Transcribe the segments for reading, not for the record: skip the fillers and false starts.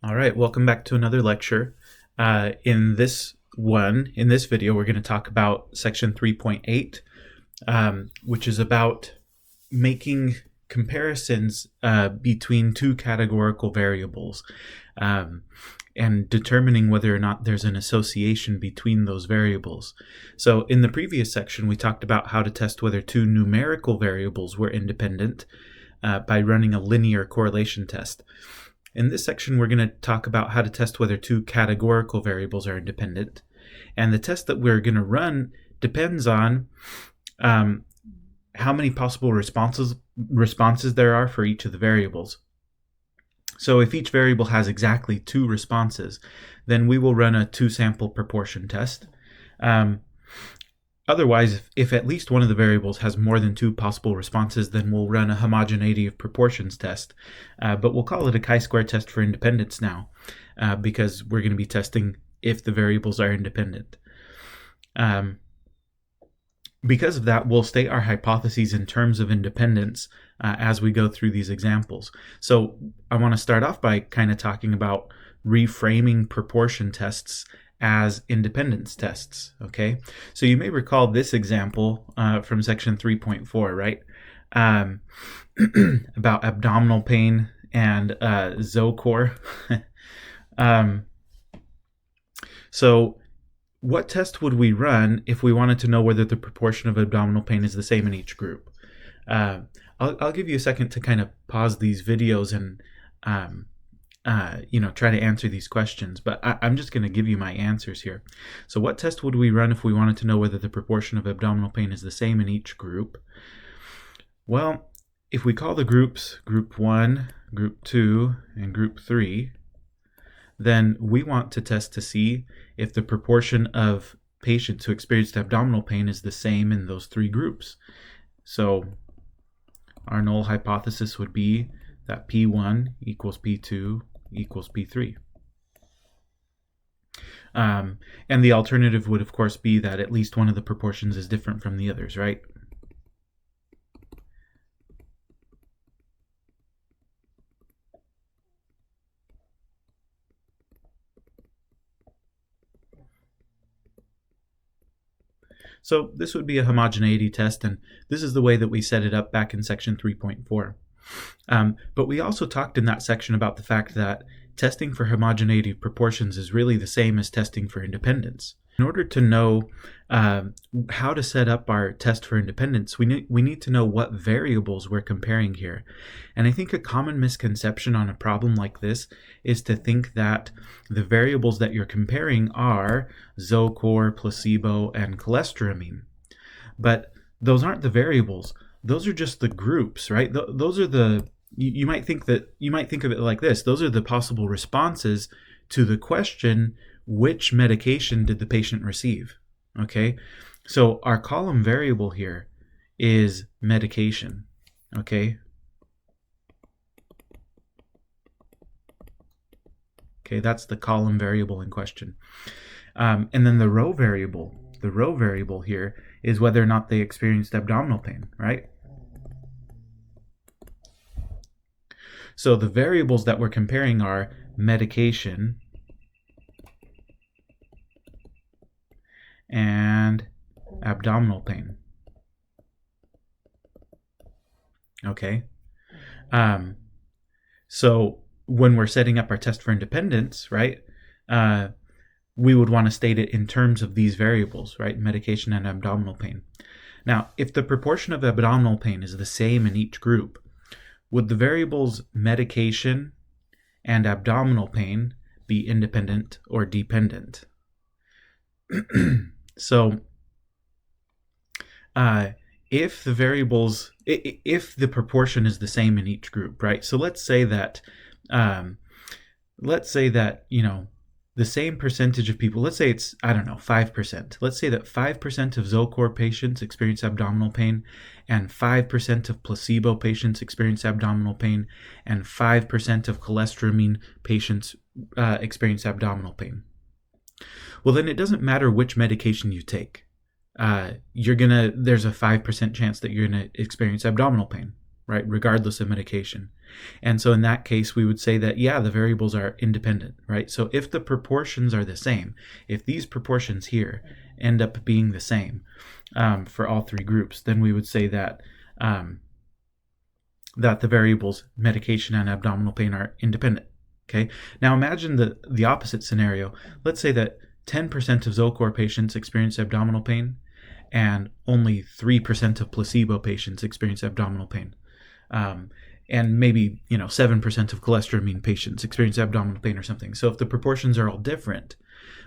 All right, welcome back to another lecture. In this video, we're going to talk about section 3.8, which is about making comparisons between two categorical variables and determining whether or not there's an association between those variables. So in the previous section, we talked about how to test whether two numerical variables were independent by running a linear correlation test. In this section, we're going to talk about how to test whether two categorical variables are independent. And the test that we're going to run depends on how many possible responses there are for each of the variables. So if each variable has exactly two responses, then we will run a two-sample proportion test. Otherwise, if at least one of the variables has more than two possible responses, then we'll run a homogeneity of proportions test. But we'll call it a chi-square test for independence now, because we're going to be testing if the variables are independent. Because of that, we'll state our hypotheses in terms of independence as we go through these examples. So I want to start off by kind of talking about reframing proportion tests as independence tests, okay? So you may recall this example from section 3.4, right? About abdominal pain and Zocor. So what test would we run if we wanted to know whether the proportion of abdominal pain is the same in each group? I'll give you a second to kind of pause these videos and try to answer these questions, but I'm just going to give you my answers here. So what test would we run if we wanted to know whether the proportion of abdominal pain is the same in each group? Well, if we call the groups group 1, group 2, and group 3, then we want to test to see if the proportion of patients who experienced abdominal pain is the same in those three groups. So our null hypothesis would be that P1 equals P2 equals P3. And the alternative would, of course, be that at least one of the proportions is different from the others, right? So this would be a homogeneity test, and this is the way that we set it up back in section 3.4. But we also talked in that section about the fact that testing for homogeneity of proportions is really the same as testing for independence. In order to know how to set up our test for independence, we need to know what variables we're comparing here. And I think a common misconception on a problem like this is to think that the variables that you're comparing are Zocor, placebo, and cholestyramine. But those aren't the variables. Those are just the groups, right? Those are the, you might think of it like this. Those are the possible responses to the question, which medication did the patient receive? Okay, so our column variable here is medication, okay? Okay, that's the column variable in question. And then the row variable here is whether or not they experienced abdominal pain, right? So the variables that we're comparing are medication and abdominal pain. Okay. So when we're setting up our test for independence, right, we would want to state it in terms of these variables, right, medication and abdominal pain. Now, if the proportion of abdominal pain is the same in each group, would the variables medication and abdominal pain be independent or dependent? So if the proportion is the same in each group, right? So let's say that the same percentage of people, let's say it's, 5%. Let's say that 5% of Zocor patients experience abdominal pain, and 5% of placebo patients experience abdominal pain, and 5% of cholestyramine patients experience abdominal pain. Well, then it doesn't matter which medication you take. There's a 5% chance that you're going to experience abdominal pain, right, regardless of medication. And so in that case, we would say that, yeah, the variables are independent, right? So if the proportions are the same, if these proportions here end up being the same for all three groups, then we would say that that the variables medication and abdominal pain are independent. Okay. Now imagine the opposite scenario. Let's say that 10% of Zocor patients experience abdominal pain, and only 3% of placebo patients experience abdominal pain. And maybe 7% of cholestyramine patients experience abdominal pain or something. So if the proportions are all different,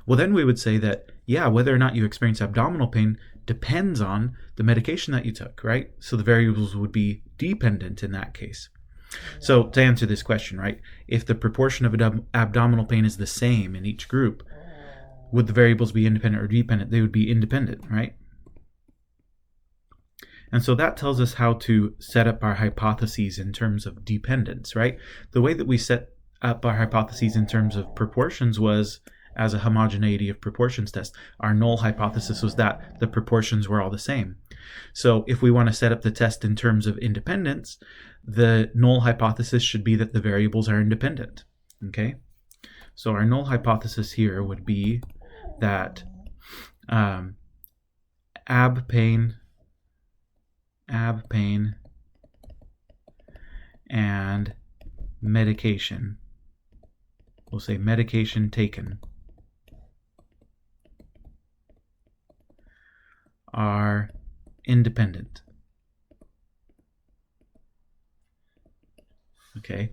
well, then we would say that, yeah, whether or not you experience abdominal pain depends on the medication that you took, right? So the variables would be dependent in that case. So to answer this question, right, if the proportion of abdominal pain is the same in each group, would the variables be independent or dependent? They would be independent, right? And so that tells us how to set up our hypotheses in terms of dependence, right? The way that we set up our hypotheses in terms of proportions was as a homogeneity of proportions test. Our null hypothesis was that the proportions were all the same. So if we want to set up the test in terms of independence, the null hypothesis should be that the variables are independent, okay? So our null hypothesis here would be that ab pain and medication, we'll say medication taken, are independent. Okay.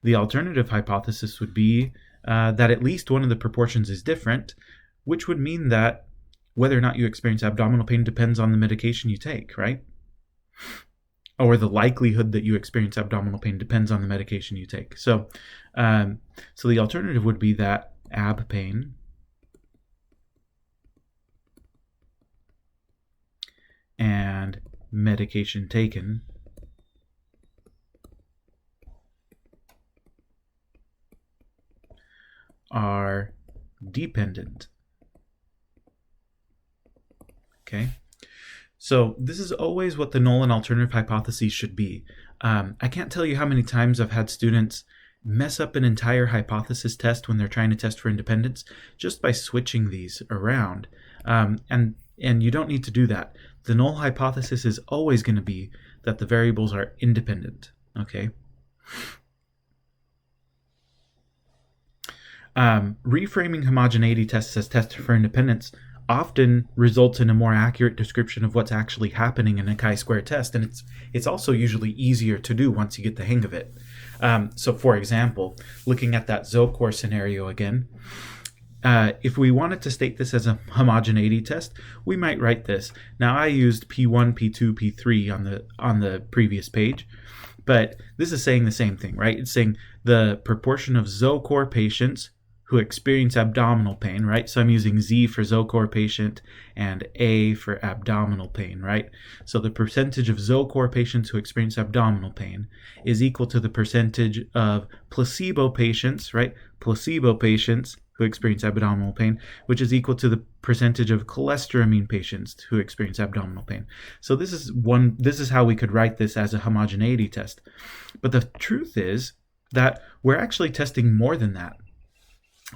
The alternative hypothesis would be that at least one of the proportions is different, which would mean that whether or not you experience abdominal pain depends on the medication you take, right? Or the likelihood that you experience abdominal pain depends on the medication you take. So, so the alternative would be that ab pain and medication taken are dependent. Okay. So this is always what the null and alternative hypotheses should be. I can't tell you how many times I've had students mess up an entire hypothesis test when they're trying to test for independence just by switching these around. And you don't need to do that. The null hypothesis is always going to be that the variables are independent. Okay. Reframing homogeneity tests as tests for independence often results in a more accurate description of what's actually happening in a chi-square test, and it's also usually easier to do once you get the hang of it. So for example, looking at that Zocor scenario again, if we wanted to state this as a homogeneity test, we might write this. Now I used P1, P2, P3 on the previous page, but this is saying the same thing, right? It's saying the proportion of Zocor patients who experience abdominal pain, right? So I'm using Z for Zocor patient and A for abdominal pain, right? So the percentage of Zocor patients who experience abdominal pain is equal to the percentage of placebo patients, right? Placebo patients who experience abdominal pain, which is equal to the percentage of cholestyramine patients who experience abdominal pain. So this is how we could write this as a homogeneity test. But the truth is that we're actually testing more than that.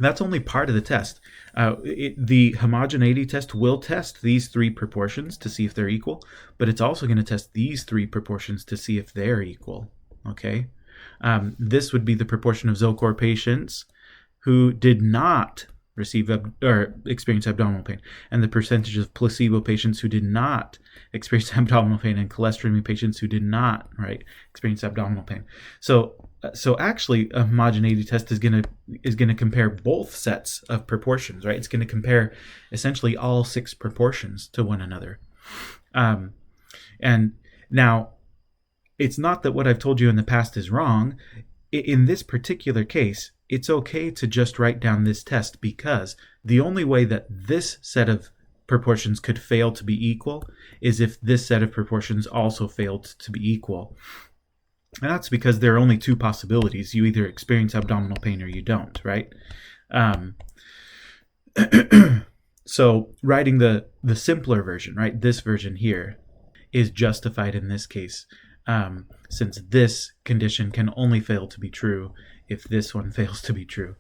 That's only part of the test. The homogeneity test will test these three proportions to see if they're equal, but it's also going to test these three proportions to see if they're equal. Okay, this would be the proportion of Zocor patients who did not receive or experience abdominal pain, and the percentage of placebo patients who did not experience abdominal pain, and cholestyramine patients who did not experience abdominal pain. So actually, a homogeneity test is gonna compare both sets of proportions, right? It's going to compare essentially all six proportions to one another. And now, it's not that what I've told you in the past is wrong. In this particular case, it's okay to just write down this test, because the only way that this set of proportions could fail to be equal is if this set of proportions also failed to be equal. And that's because there are only two possibilities. You either experience abdominal pain or you don't, right? So writing the simpler version, right, this version here, is justified in this case. since this condition can only fail to be true if this one fails to be true.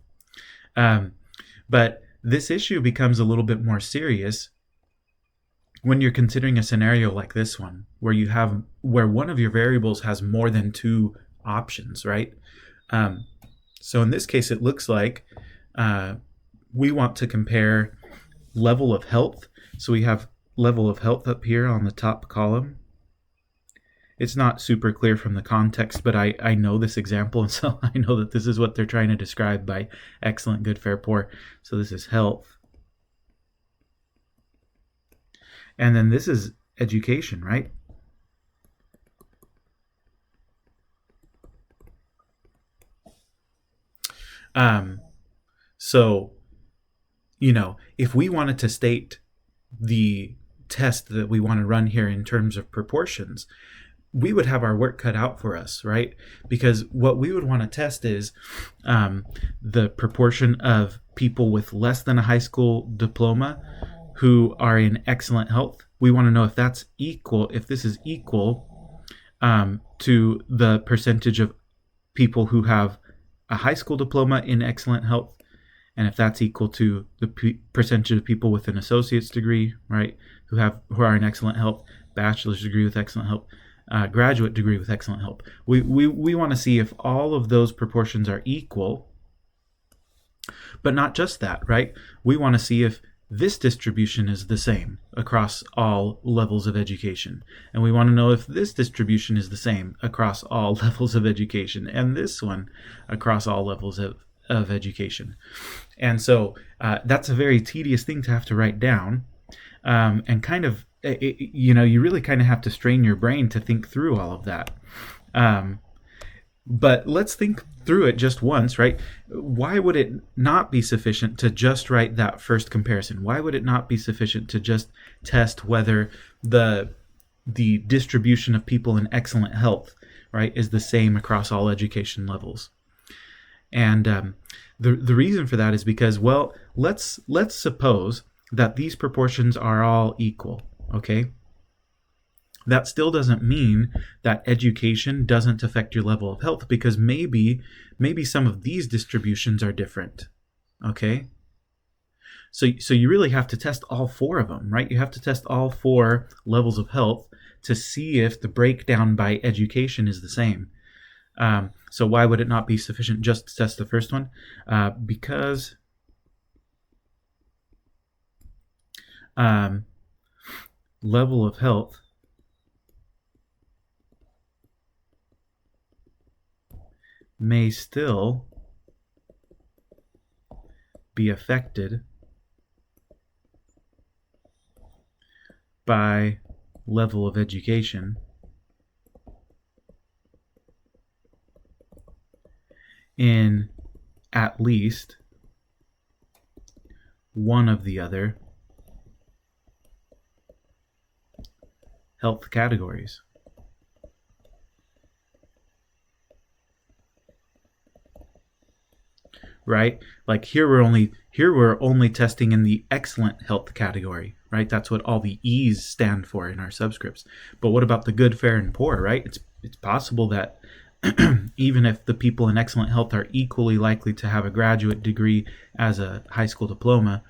But this issue becomes a little bit more serious when you're considering a scenario like this one, where one of your variables has more than two options, right? So in this case, it looks like we want to compare level of health. So we have level of health up here on the top column. It's not super clear from the context, but I know this example, and so I know that this is what they're trying to describe by excellent, good, fair, poor. So this is health. And then this is education, right? So, if we wanted to state the test that we want to run here in terms of proportions, we would have our work cut out for us, right? Because what we would want to test is the proportion of people with less than a high school diploma who are in excellent health. We want to know if that's equal, if this is equal to the percentage of people who have a high school diploma in excellent health, and if that's equal to the percentage of people with an associate's degree, right, who are in excellent health, bachelor's degree with excellent health, graduate degree with excellent health. We want to see if all of those proportions are equal, but not just that, right? We want to see if this distribution is the same across all levels of education. And we want to know if this distribution is the same across all levels of education, and this one across all levels of education. And so that's a very tedious thing to have to write down, and kind of, you really kind of have to strain your brain to think through all of that. But let's think through it just once, right? Why would it not be sufficient to just write that first comparison? Why would it not be sufficient to just test whether the distribution of people in excellent health, right, is the same across all education levels? And the reason for that is because, well, let's suppose that these proportions are all equal, okay? That still doesn't mean that education doesn't affect your level of health, because maybe some of these distributions are different, okay? So you really have to test all four of them, right? You have to test all four levels of health to see if the breakdown by education is the same. So why would it not be sufficient just to test the first one? Because level of health may still be affected by level of education in at least one of the other health categories. Right? Like here we're only testing in the excellent health category, right? That's what all the E's stand for in our subscripts. But what about the good, fair, and poor, right? It's possible that even if the people in excellent health are equally likely to have a graduate degree as a high school diploma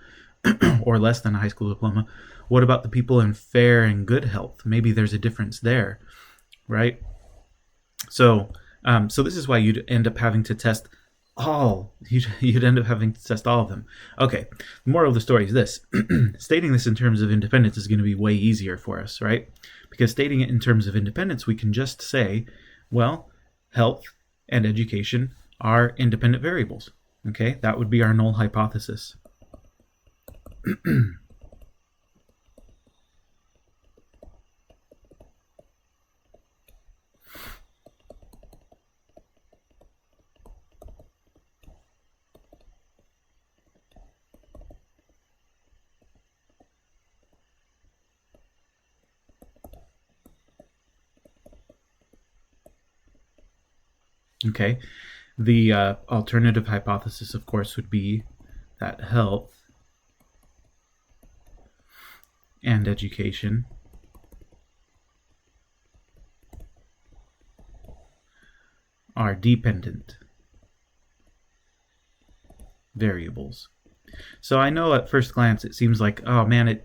or less than a high school diploma, what about the people in fair and good health? Maybe there's a difference there, right? So this is why you'd end up having to test you'd end up having to test all of them. Okay, the moral of the story is this. Stating this in terms of independence is going to be way easier for us, right? Because stating it in terms of independence, we can just say, well, health and education are independent variables. Okay, that would be our null hypothesis. Okay, the alternative hypothesis, of course, would be that health and education are dependent variables. So I know at first glance it seems like, oh man,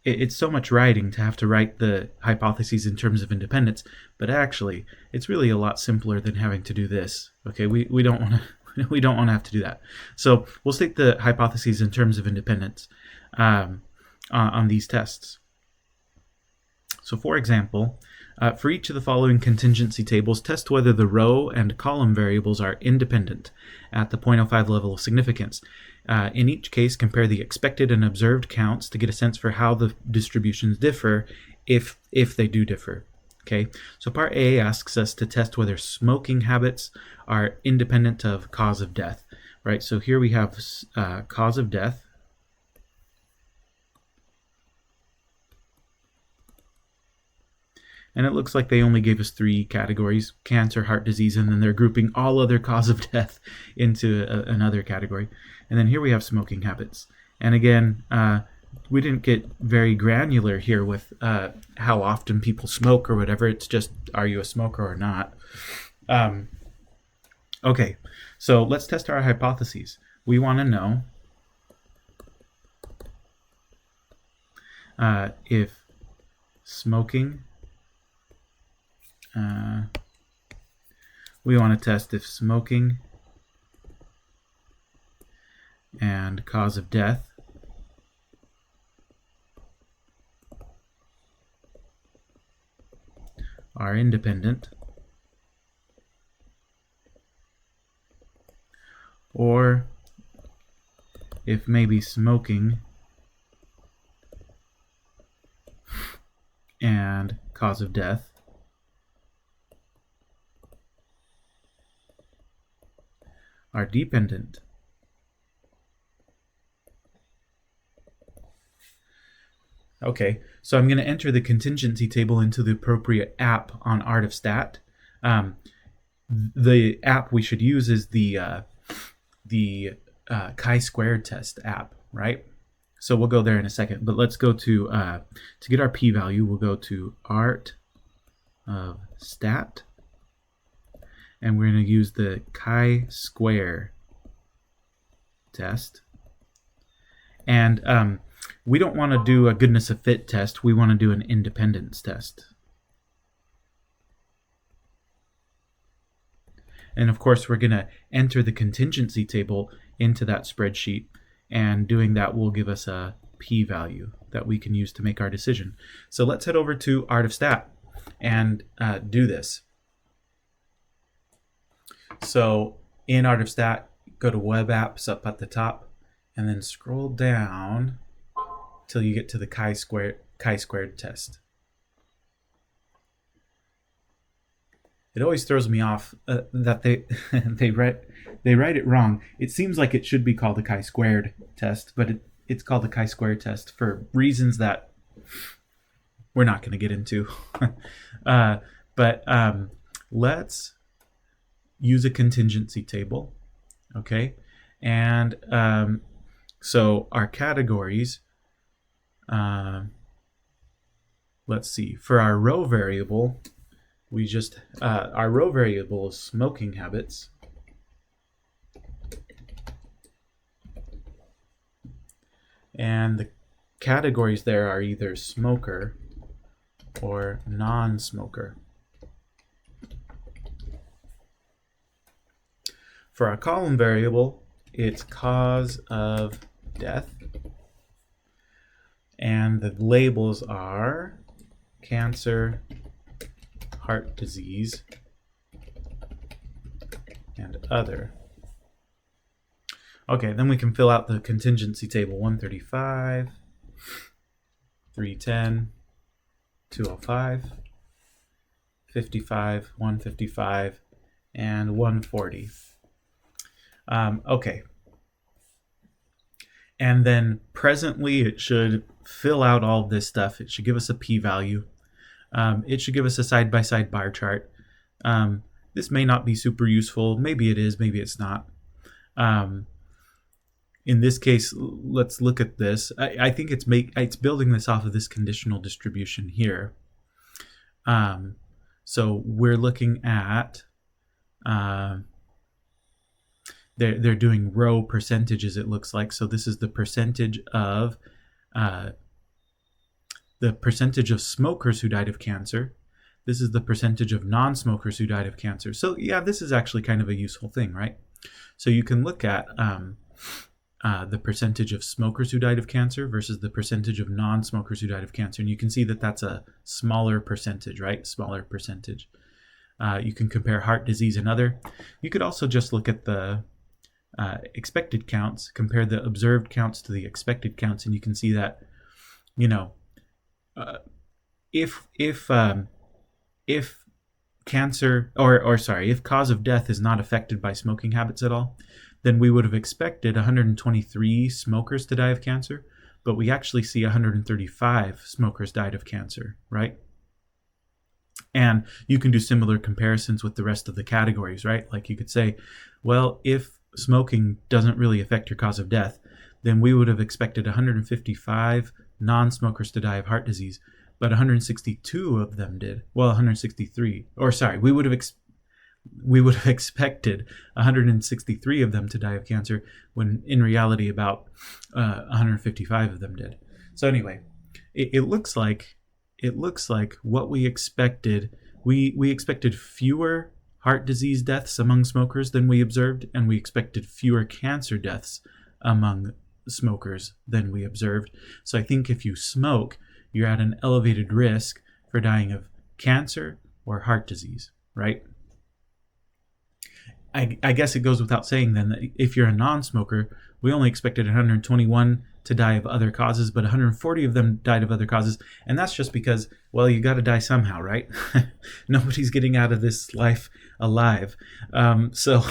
it's so much writing to have to write the hypotheses in terms of independence, but actually it's really a lot simpler than having to do this. Okay, we don't want to we don't want to have to do that. So we'll state the hypotheses in terms of independence on these tests. So for example, for each of the following contingency tables, test whether the row and column variables are independent at the 0.05 level of significance. In each case, compare the expected and observed counts to get a sense for how the distributions differ, if they do differ. Okay, so part A asks us to test whether smoking habits are independent of cause of death, right? So here we have cause of death. And it looks like they only gave us 3 categories: cancer, heart disease, and then they're grouping all other cause of death into another category. And then here we have smoking habits. And again, we didn't get very granular here with how often people smoke or whatever. It's just, are you a smoker or not? Okay, so let's test our hypotheses. We want to know if smoking... we want to test if smoking and cause of death are independent, or if maybe smoking and cause of death are dependent. Okay, so I'm going to enter the contingency table into the appropriate app on Art of Stat. The app we should use is the chi-squared test app, right? So we'll go there in a second, but let's go to get our p-value, we'll go to Art of Stat. And we're going to use the chi-square test. And we don't want to do a goodness of fit test. We want to do an independence test. And of course, we're going to enter the contingency table into that spreadsheet. And doing that will give us a p-value that we can use to make our decision. So let's head over to Art of Stat and do this. So in Art of Stat, go to Web Apps up at the top, and then scroll down till you get to the chi-squared test. It always throws me off that they write it wrong. It seems like it should be called the chi-squared test, but it's called the chi-squared test for reasons that we're not going to get into. But let's use a contingency table, okay? And so our categories, let's see, for our row variable, we just, our row variable is smoking habits. And the categories there are either smoker or non-smoker. For our column variable, it's cause of death. And the labels are cancer, heart disease, and other. Okay, then we can fill out the contingency table: 135, 310, 205, 55, 155, and 140. Okay. And then presently it should fill out all this stuff. It should give us a p-value. It should give us a side-by-side bar chart. This may not be super useful. Maybe it is, maybe it's not. In this case, let's look at this. I think it's building this off of this conditional distribution here. So we're looking at they're doing row percentages, it looks like. So this is the percentage of smokers who died of cancer. This is the percentage of non-smokers who died of cancer. So yeah, this is actually kind of a useful thing, right? So you can look at the percentage of smokers who died of cancer versus the percentage of non-smokers who died of cancer. And you can see that that's a smaller percentage, right? Smaller percentage. You can compare heart disease and other. You could also just look at the expected counts, compare the observed counts to the expected counts, and you can see that, you know, if cancer, if cause of death is not affected by smoking habits at all, then we would have expected 123 smokers to die of cancer, but we actually see 135 smokers died of cancer, right? And you can do similar comparisons with the rest of the categories, right? Like you could say, well, if smoking doesn't really affect your cause of death, then we would have expected 155 non-smokers to die of heart disease, but 162 of them did. Well, 163, or sorry, we would have expected 163 of them to die of cancer, when in reality about 155 of them did. So anyway, it looks like what we expected. We expected fewer heart disease deaths among smokers than we observed, and we expected fewer cancer deaths among smokers than we observed. So I think if you smoke, you're at an elevated risk for dying of cancer or heart disease, right? I guess it goes without saying then that if you're a non-smoker, we only expected 121 to die of other causes, but 140 of them died of other causes. And that's just because, well, you got to die somehow, right? Nobody's getting out of this life alive. So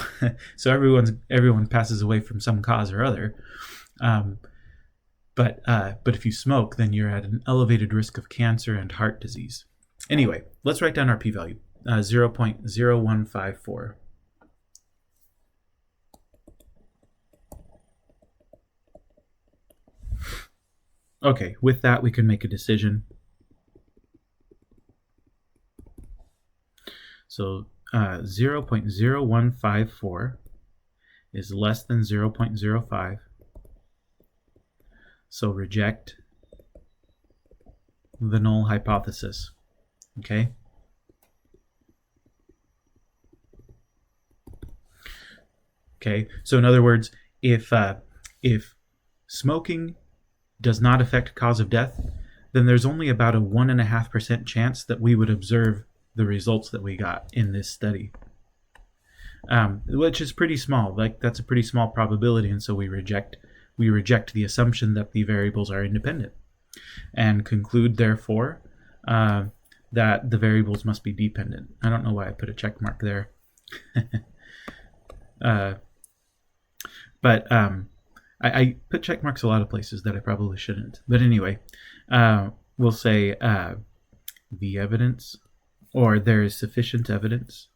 everyone passes away from some cause or other. But if you smoke, then you're at an elevated risk of cancer and heart disease. Anyway, let's write down our p-value, 0.0154. Okay, with that, we can make a decision. So 0.0154 is less than 0.05. So reject the null hypothesis. Okay? Okay, so in other words, if smoking does not affect cause of death, then there's only about a 1.5% chance that we would observe the results that we got in this study, which is pretty small. Like, that's a pretty small probability, and so we reject the assumption that the variables are independent, and conclude therefore that the variables must be dependent. I don't know why I put a check mark there. But I put check marks a lot of places that I probably shouldn't. But anyway, we'll say the evidence, or there is sufficient evidence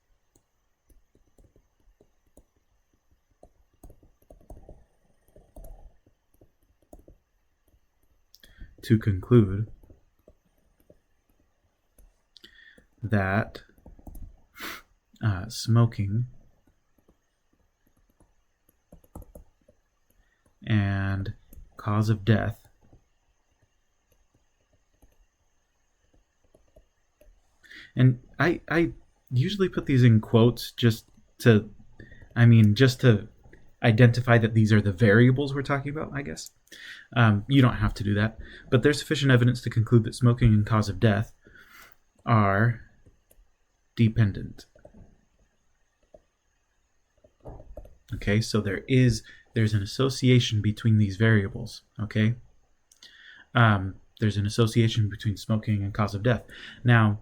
to conclude that smoking and cause of death and I usually put these in quotes just to identify that these are the variables we're talking about, I guess. You don't have to do that, but there's sufficient evidence to conclude that smoking and cause of death are dependent. Okay, so there's an association between these variables, okay? There's an association between smoking and cause of death. Now,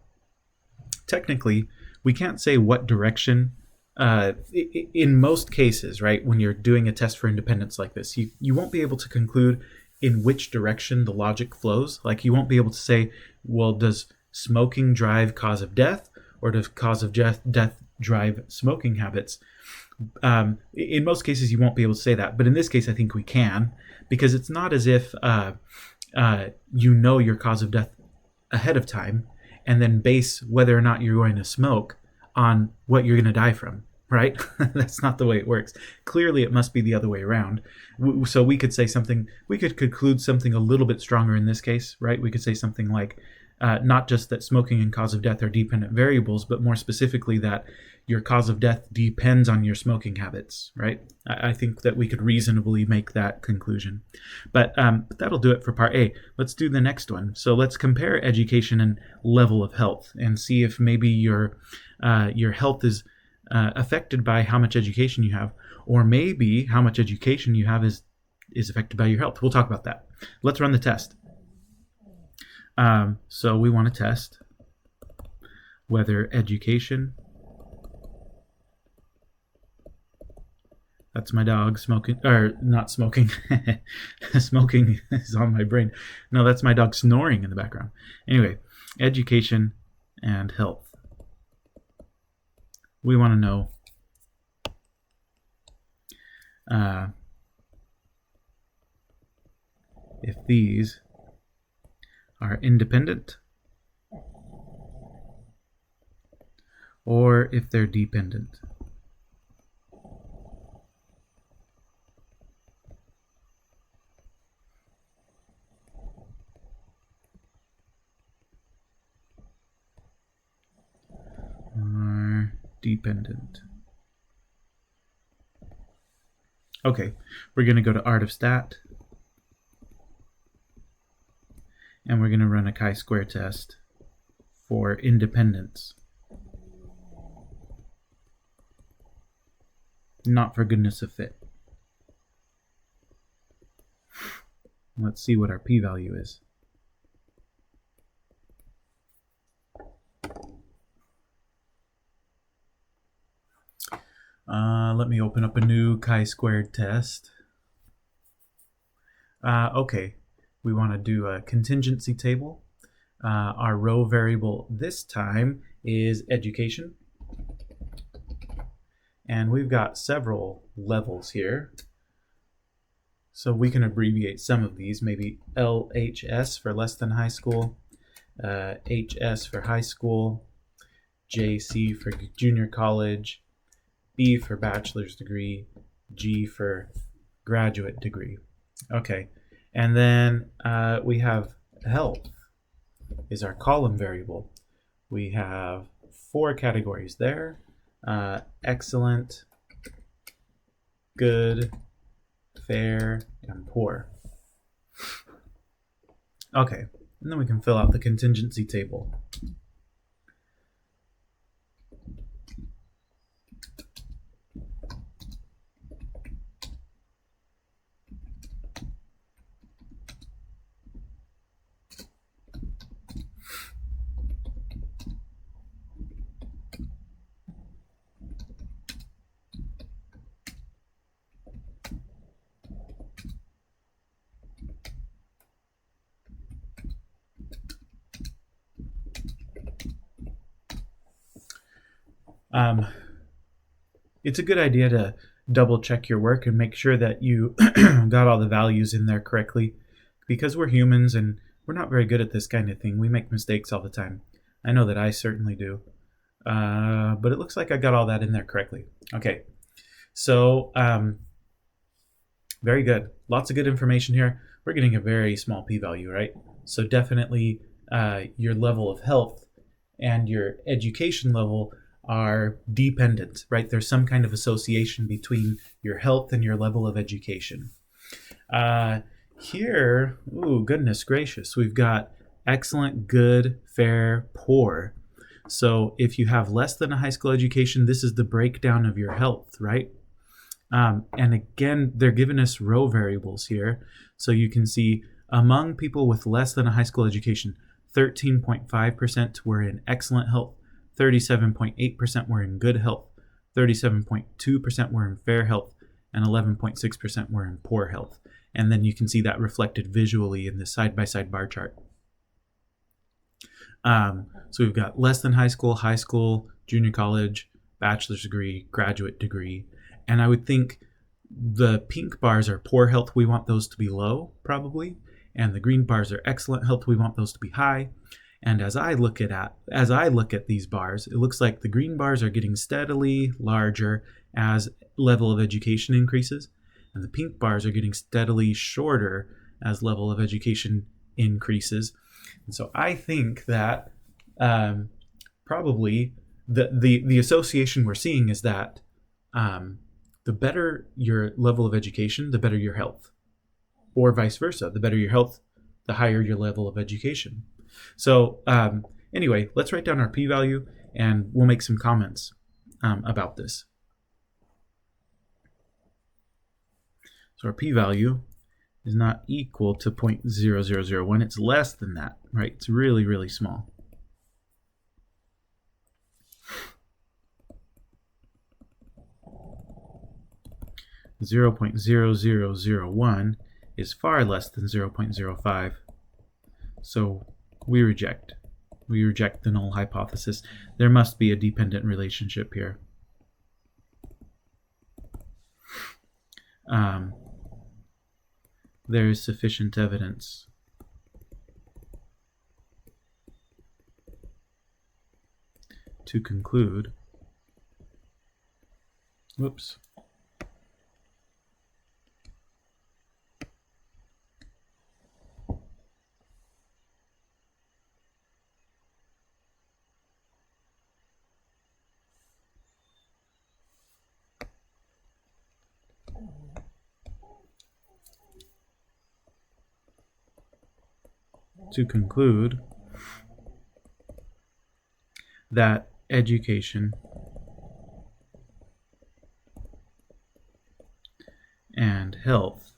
technically, we can't say what direction, in most cases, right, when you're doing a test for independence like this, you won't be able to conclude in which direction the logic flows. Like, you won't be able to say, well, does smoking drive cause of death, or does cause of death drive smoking habits? In most cases, you won't be able to say that. But in this case, I think we can, because it's not as if you know your cause of death ahead of time and then base whether or not you're going to smoke on what you're going to die from. right? That's not the way it works. Clearly, it must be the other way around. So we could say something, we could conclude something a little bit stronger in this case, right? We could say something like, not just that smoking and cause of death are dependent variables, but more specifically that your cause of death depends on your smoking habits, right? I think that we could reasonably make that conclusion. But that'll do it for part A. Let's do the next one. So let's compare education and level of health and see if maybe your health is affected by how much education you have, or maybe how much education you have is affected by your health. We'll talk about that. Let's run the test. So we want to test whether education, that's my dog smoking, or not smoking, smoking is on my brain. No, that's my dog snoring in the background. Anyway, education and health. We want to know if these are independent or if they're dependent. Or dependent. Okay, we're going to go to Art of Stat. And we're going to run a chi-square test for independence. Not for goodness of fit. Let's see what our p-value is. Let me open up a new chi-squared test. Okay. We want to do a contingency table. Our row variable this time is education. And we've got several levels here. So we can abbreviate some of these, maybe LHS for less than high school, HS for high school, JC for junior college, B for bachelor's degree, G for graduate degree. Okay. And then we have health is our column variable. We have 4 categories there. Excellent, good, fair, and poor. Okay, and then we can fill out the contingency table. It's a good idea to double check your work and make sure that you got all the values in there correctly, because we're humans and we're not very good at this kind of thing. We make mistakes all the time. I know that I certainly do. But it looks like I got all that in there correctly. Okay, so very good. Lots of good information here. We're getting a very small p-value, right? So definitely your level of health and your education level are dependent, right? There's some kind of association between your health and your level of education. Here, ooh, goodness gracious, we've got excellent, good, fair, poor. So if you have less than a high school education, this is the breakdown of your health, right? And again, they're giving us row variables here. So you can see among people with less than a high school education, 13.5% were in excellent health, 37.8% were in good health, 37.2% were in fair health, and 11.6% were in poor health. And then you can see that reflected visually in the side-by-side bar chart. So we've got less than high school, junior college, bachelor's degree, graduate degree. And I would think the pink bars are poor health. We want those to be low, probably. And the green bars are excellent health. We want those to be high. And as I look at these bars, it looks like the green bars are getting steadily larger as level of education increases, and the pink bars are getting steadily shorter as level of education increases. And so I think that probably the association we're seeing is that the better your level of education, the better your health, or vice versa. The better your health, the higher your level of education. So anyway, let's write down our p-value and we'll make some comments about this. So our p-value is not equal to 0.0001. It's less than that, right? It's really, really small. (0.0001) is far less than 0.05. So we reject. We reject the null hypothesis. There must be a dependent relationship here. There is sufficient evidence to conclude, whoops, to conclude that education and health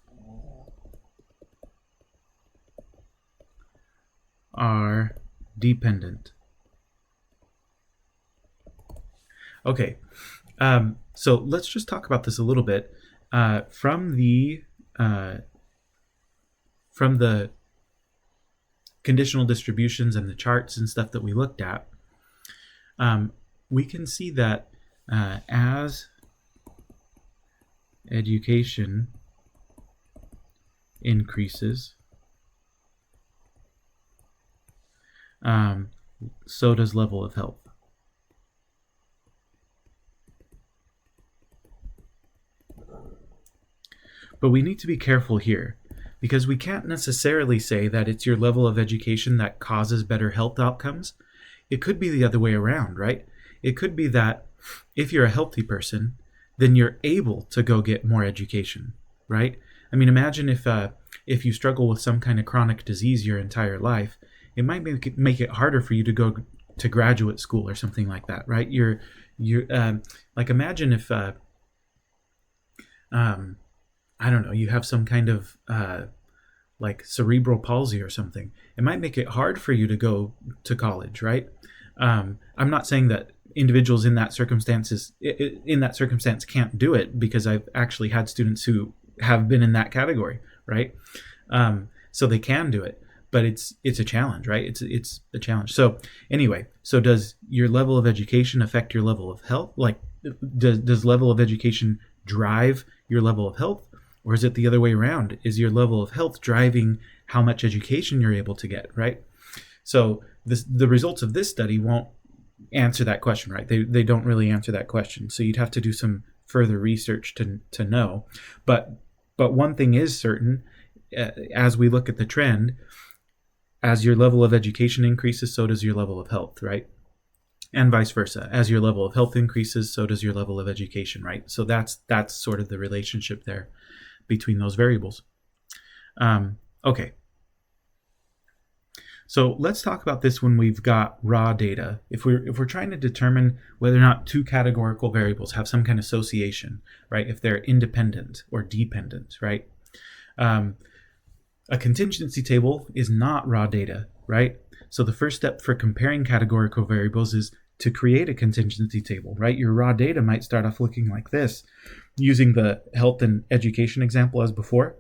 are dependent. Okay, so let's just talk about this a little bit. From the conditional distributions and the charts and stuff that we looked at, we can see that as education increases, so does level of health. But we need to be careful here, because we can't necessarily say that it's your level of education that causes better health outcomes. It could be the other way around, right? It could be that if you're a healthy person, then you're able to go get more education, right? I mean, imagine if you struggle with some kind of chronic disease your entire life, it might make it harder for you to go to graduate school or something like that, right? You're like, imagine if I don't know, you have some kind of like cerebral palsy or something. It might make it hard for you to go to college, right? I'm not saying that individuals in that circumstance can't do it, because I've actually had students who have been in that category, right? So they can do it, but it's a challenge, right? It's a challenge. So anyway, so does your level of education affect your level of health? Like, does level of education drive your level of health? Or is it the other way around? Is your level of health driving how much education you're able to get, right? So the results of this study won't answer that question, right? They don't really answer that question. So you'd have to do some further research to know. But one thing is certain, as we look at the trend, as your level of education increases, so does your level of health, right? And vice versa. As your level of health increases, so does your level of education, right? So that's sort of the relationship there between those variables. Okay. So let's talk about this when we've got raw data. If we're trying to determine whether or not two categorical variables have some kind of association, right? If they're independent or dependent, right? A contingency table is not raw data, right? So the first step for comparing categorical variables is to create a contingency table, right? Your raw data might start off looking like this, using the health and education example as before,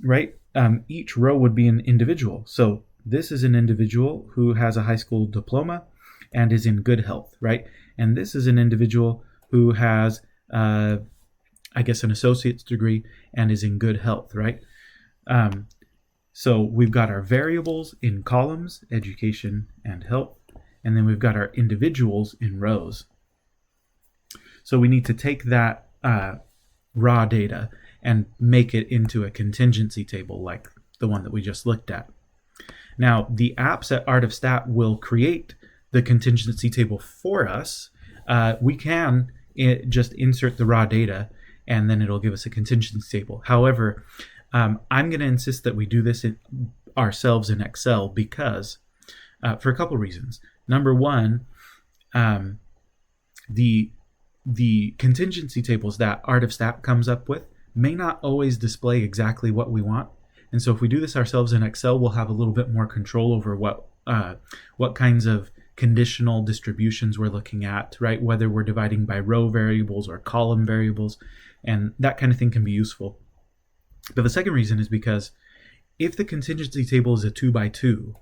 right? Each row would be an individual. So this is an individual who has a high school diploma and is in good health, right? And this is an individual who has, I guess, an associate's degree and is in good health, right? So we've got our variables in columns, education and health, and then we've got our individuals in rows. So we need to take that raw data and make it into a contingency table like the one that we just looked at. Now, the apps at Art of Stat will create the contingency table for us. We can just insert the raw data and then it'll give us a contingency table. However, I'm going to insist that we do this ourselves in Excel because for a couple reasons. Number one, the contingency tables that Art of Stat comes up with may not always display exactly what we want. And so if we do this ourselves in Excel, we'll have a little bit more control over what kinds of conditional distributions we're looking at, right? Whether we're dividing by row variables or column variables, and that kind of thing can be useful. But the second reason is because if the contingency table is a 2x2,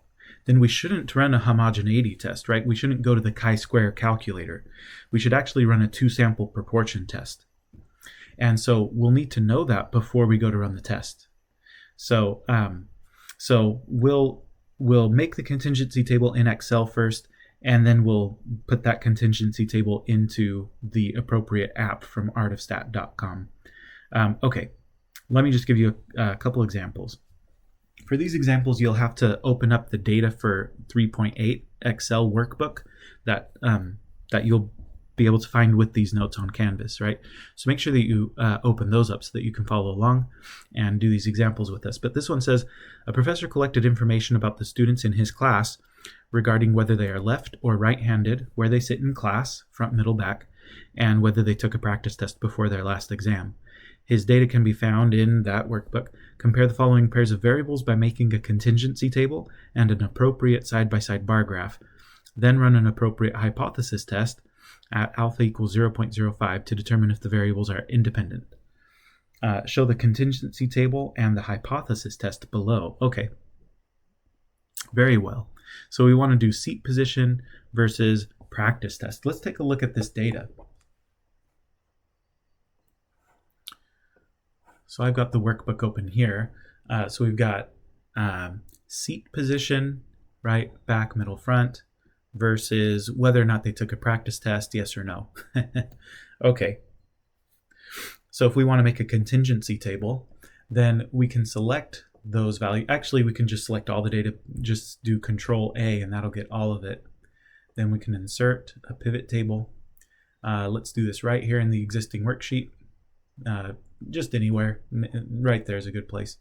then we shouldn't run a homogeneity test, right? We shouldn't go to the chi-square calculator. We should actually run a two-sample proportion test. And so we'll need to know that before we go to run the test. So we'll make the contingency table in Excel first, and then we'll put that contingency table into the appropriate app from artofstat.com. Okay, let me just give you a couple examples. For these examples, you'll have to open up the data for 3.8 Excel workbook that you'll be able to find with these notes on Canvas, right? So make sure that you open those up so that you can follow along and do these examples with us. But this one says, a professor collected information about the students in his class regarding whether they are left or right-handed, where they sit in class, front, middle, back, and whether they took a practice test before their last exam. His data can be found in that workbook. Compare the following pairs of variables by making a contingency table and an appropriate side-by-side bar graph. Then run an appropriate hypothesis test at alpha equals 0.05 to determine if the variables are independent. Show the contingency table and the hypothesis test below. Okay, very well. So we want to do seat position versus practice test. Let's take a look at this data. So I've got the workbook open here. So we've got seat position, right, back, middle, front, versus whether or not they took a practice test, yes or no. Okay. So if we want to make a contingency table, then we can select those values. Actually, we can just select all the data, just do Control A, and that'll get all of it. Then we can insert a pivot table. Let's do this right here in the existing worksheet. Just anywhere. Right there is a good place.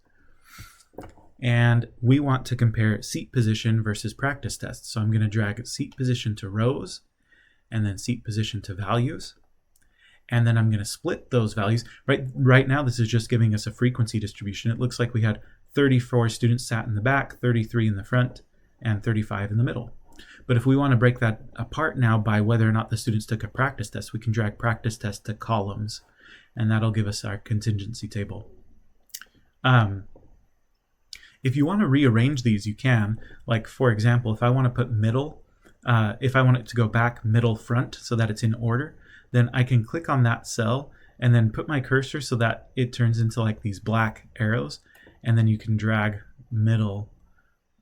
And we want to compare seat position versus practice tests. So I'm going to drag seat position to rows and then seat position to values. And then I'm going to split those values. Right now, this is just giving us a frequency distribution. It looks like we had 34 students sat in the back, 33 in the front, and 35 in the middle. But if we want to break that apart now by whether or not the students took a practice test, we can drag practice test to columns, and that'll give us our contingency table. If you want to rearrange these, you can. Like, for example, if I want to put middle, if I want it to go back, middle, front, so that it's in order, then I can click on that cell and then put my cursor so that it turns into like these black arrows, and then you can drag middle.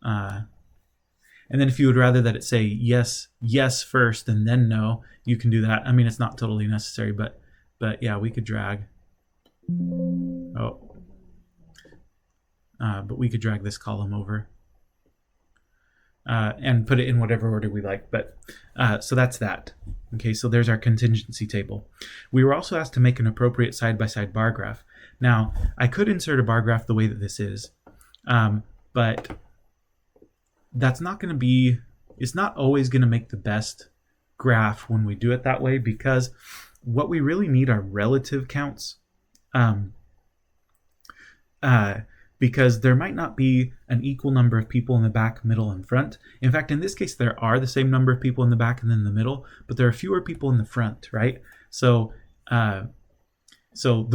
And then if you would rather that it say yes, yes first, and then no, you can do that. I mean, it's not totally necessary, but yeah, we could drag. But we could drag this column over and put it in whatever order we like. But so that's that. Okay, so there's our contingency table. We were also asked to make an appropriate side-by-side bar graph. Now, I could insert a bar graph the way that this is, but that's not going to be, it's not always going to make the best graph when we do it that way, because what we really need are relative counts. Because there might not be an equal number of people in the back, middle, and front. In fact, in this case, there are the same number of people in the back and then the middle, but there are fewer people in the front, right? So the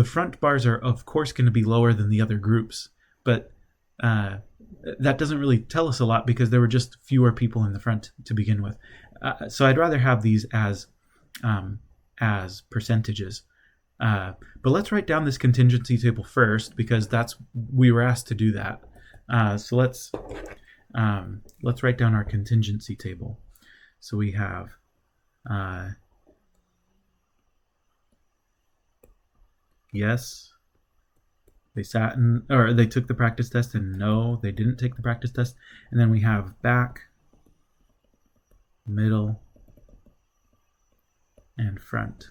front bars are, of course, going to be lower than the other groups, but that doesn't really tell us a lot because there were just fewer people in the front to begin with. So I'd rather have these as percentages. But let's write down this contingency table first, because we were asked to do that. So let's write down our contingency table. So we have yes, they sat in, or they took the practice test, and no, they didn't take the practice test. And then we have back, middle, and front.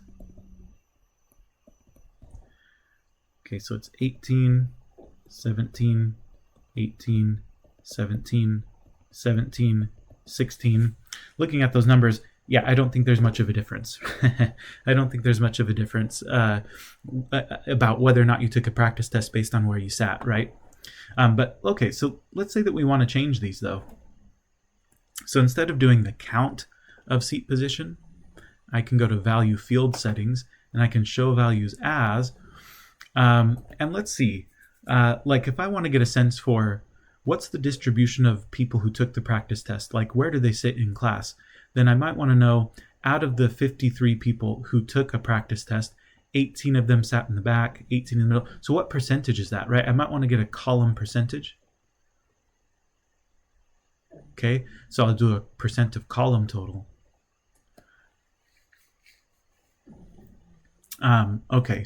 Okay, so it's 18, 17, 18, 17, 17, 16. Looking at those numbers, yeah, I don't think there's much of a difference. I don't think there's much of a difference about whether or not you took a practice test based on where you sat, right? But okay, so let's say that we want to change these though. So instead of doing the count of seat position, I can go to value field settings and I can show values as, and let's see, like if I want to get a sense for what's the distribution of people who took the practice test, like where do they sit in class, then I might want to know out of the 53 people who took a practice test, 18 of them sat in the back, 18 in the middle. So what percentage is that, right? I might want to get a column percentage. Okay, so I'll do a percent of column total. Okay.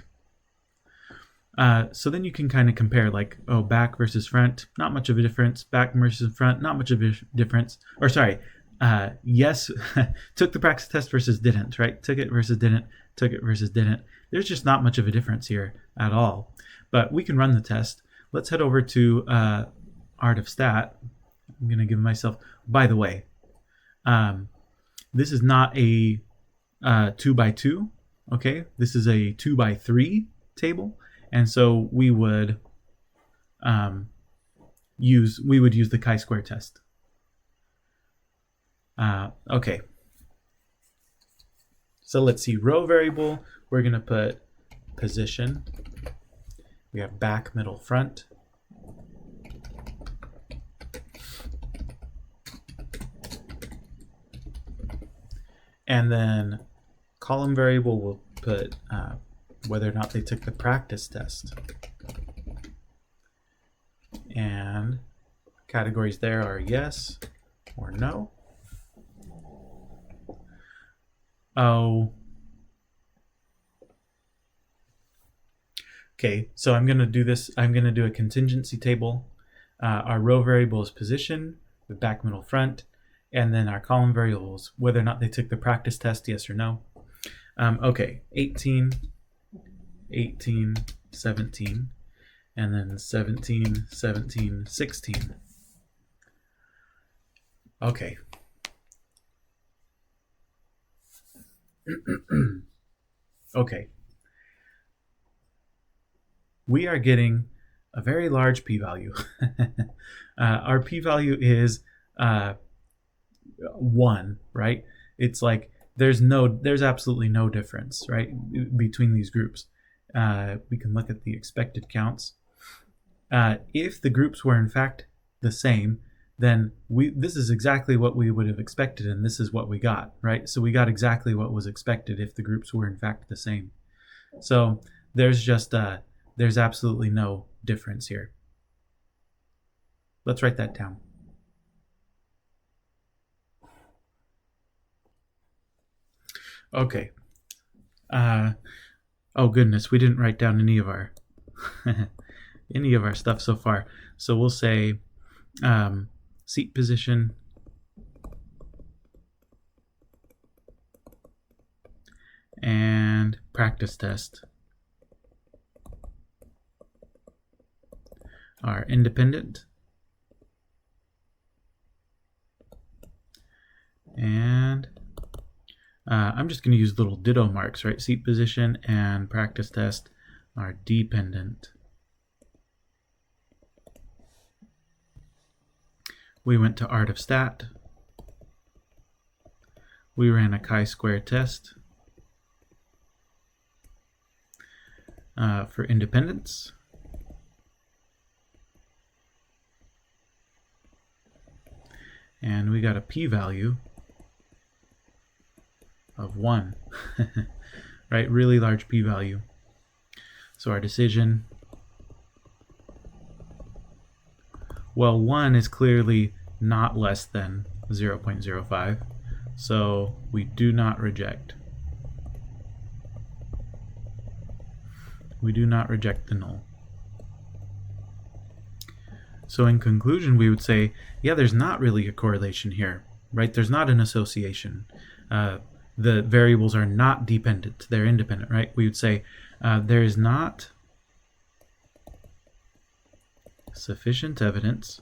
So then you can kind of compare, like, oh, back versus front, not much of a difference. Back versus front, not much of a difference. Or sorry, yes, took the practice test versus didn't, right? Took it versus didn't, took it versus didn't. There's just not much of a difference here at all. But we can run the test. Let's head over to Art of Stat. I'm going to give myself, by the way, this is not a 2x2, okay? This is a 2x3 table. And so we would use the chi-square test. Okay. So let's see, row variable, we're going to put position. We have back, middle, front. And then column variable, we'll put whether or not they took the practice test. And categories there are yes or no. Oh. Okay, so I'm going to do this. I'm going to do a contingency table. Our row variable is position with back, middle, front. And then our column variables, whether or not they took the practice test, yes or no. Okay, 18, 18, 17, and then 17, 17, 16. Okay. Okay. We are getting a very large p-value. Our p-value is 1, right? It's like there's absolutely no difference, right, between these groups. We can look at the expected counts. If the groups were in fact the same, then this is exactly what we would have expected, and this is what we got, right? So we got exactly what was expected if the groups were in fact the same. So there's just there's absolutely no difference here. Let's write that down. Okay. Oh goodness, we didn't write down any of our any of our stuff so far. So we'll say seat position, and practice test are independent, and I'm just going to use little ditto marks, right? Seat position and practice test are dependent. We went to Art of Stat. We ran a chi-square test for independence. And we got a p-value of 1, right? Really large p-value. So our decision Well, 1 is clearly not less than 0.05, so we do not reject. We do not reject the null. So in conclusion, we would say, yeah, there's not really a correlation here, right? There's not an association. The variables are not dependent, they're independent, right? We would say there is not sufficient evidence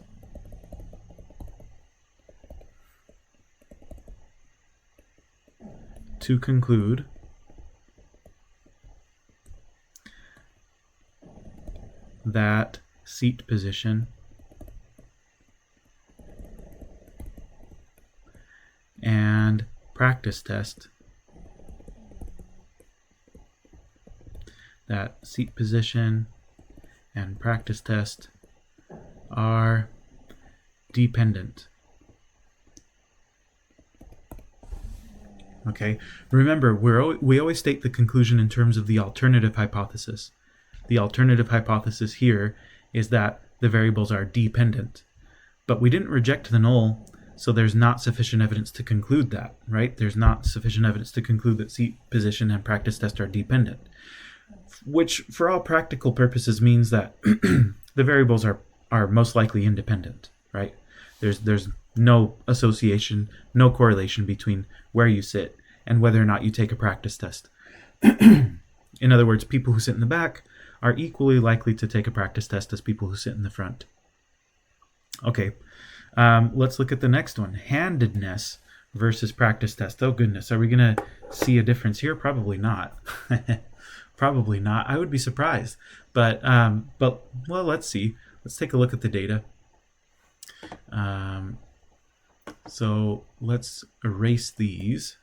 to conclude that seat position and practice test, that seat position and practice test are dependent. Okay, remember, we always state the conclusion in terms of the alternative hypothesis. The alternative hypothesis here is that the variables are dependent, but we didn't reject the null, so there's not sufficient evidence to conclude that, right? There's not sufficient evidence to conclude that seat position and practice test are dependent, which for all practical purposes means that the variables are most likely independent, right? There's no association, no correlation between where you sit and whether or not you take a practice test. In other words, people who sit in the back are equally likely to take a practice test as people who sit in the front. Okay, let's look at the next one. Handedness versus practice test. Oh goodness, are we going to see a difference here? Probably not. Probably not. I would be surprised. But well, let's see. Let's take a look at the data. So let's erase these.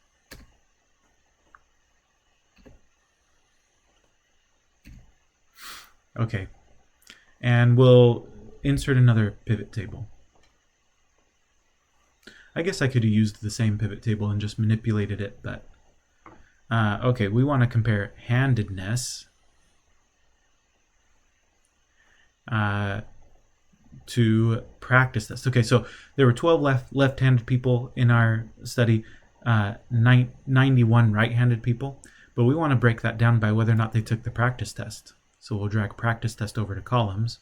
Okay, and we'll insert another pivot table. I guess I could have used the same pivot table and just manipulated it, but okay, we want to compare handedness to practice test. Okay, so there were 12 left-handed people in our study, 91 right-handed people, but we want to break that down by whether or not they took the practice test. So we'll drag practice test over to columns.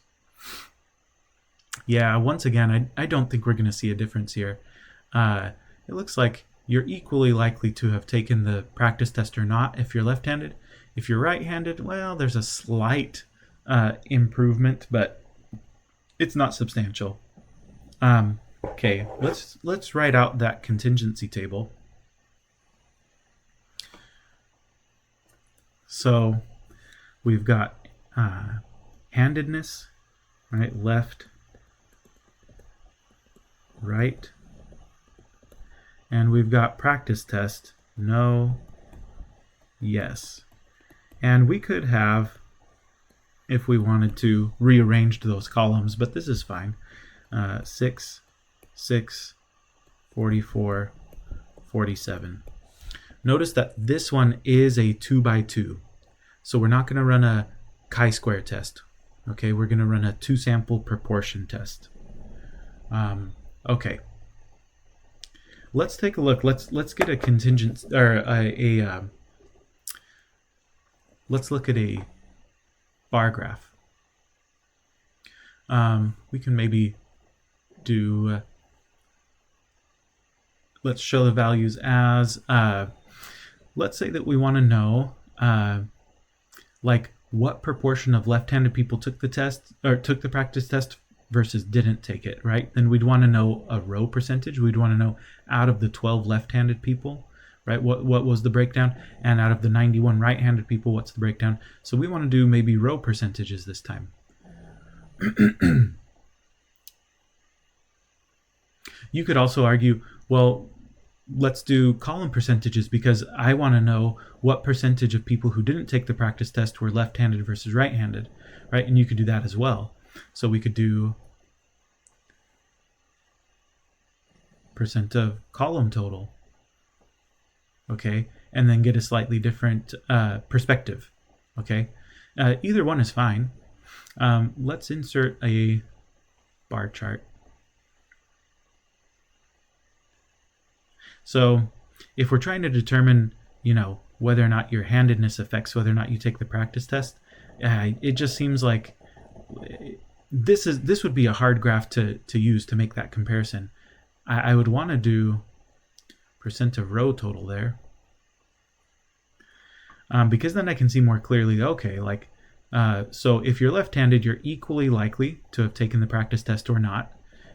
Yeah, once again, I don't think we're going to see a difference here. It looks like you're equally likely to have taken the practice test or not if you're left-handed. If you're right-handed, well, there's a slight improvement, but it's not substantial. Okay, let's write out that contingency table. So we've got handedness, right? Left, right, and we've got practice test, no, yes. And we could have, if we wanted to, rearranged those columns, but this is fine. 6, 6, 44, 47. Notice that this one is a 2 by 2. So we're not going to run a chi-square test. Okay, we're going to run a 2-sample proportion test. Okay. Let's take a look. Let's get a contingent or let's look at a bar graph. We can maybe do let's show the values as let's say that we want to know like what proportion of left-handed people took the test or took the practice test versus didn't take it, right? Then we'd want to know a row percentage. We'd want to know out of the 12 left-handed people, right? What was the breakdown? And out of the 91 right-handed people, what's the breakdown? So we want to do maybe row percentages this time. You could also argue, well, let's do column percentages because I want to know what percentage of people who didn't take the practice test were left-handed versus right-handed, right? And you could do that as well. So we could do percent of column total, okay? And then get a slightly different perspective, okay? Either one is fine. Let's insert a bar chart. So if we're trying to determine, whether or not your handedness affects whether or not you take the practice test, it just seems like this would be a hard graph to use to make that comparison. I would want to do percent of row total there, because then I can see more clearly, okay, so if you're left-handed, you're equally likely to have taken the practice test or not.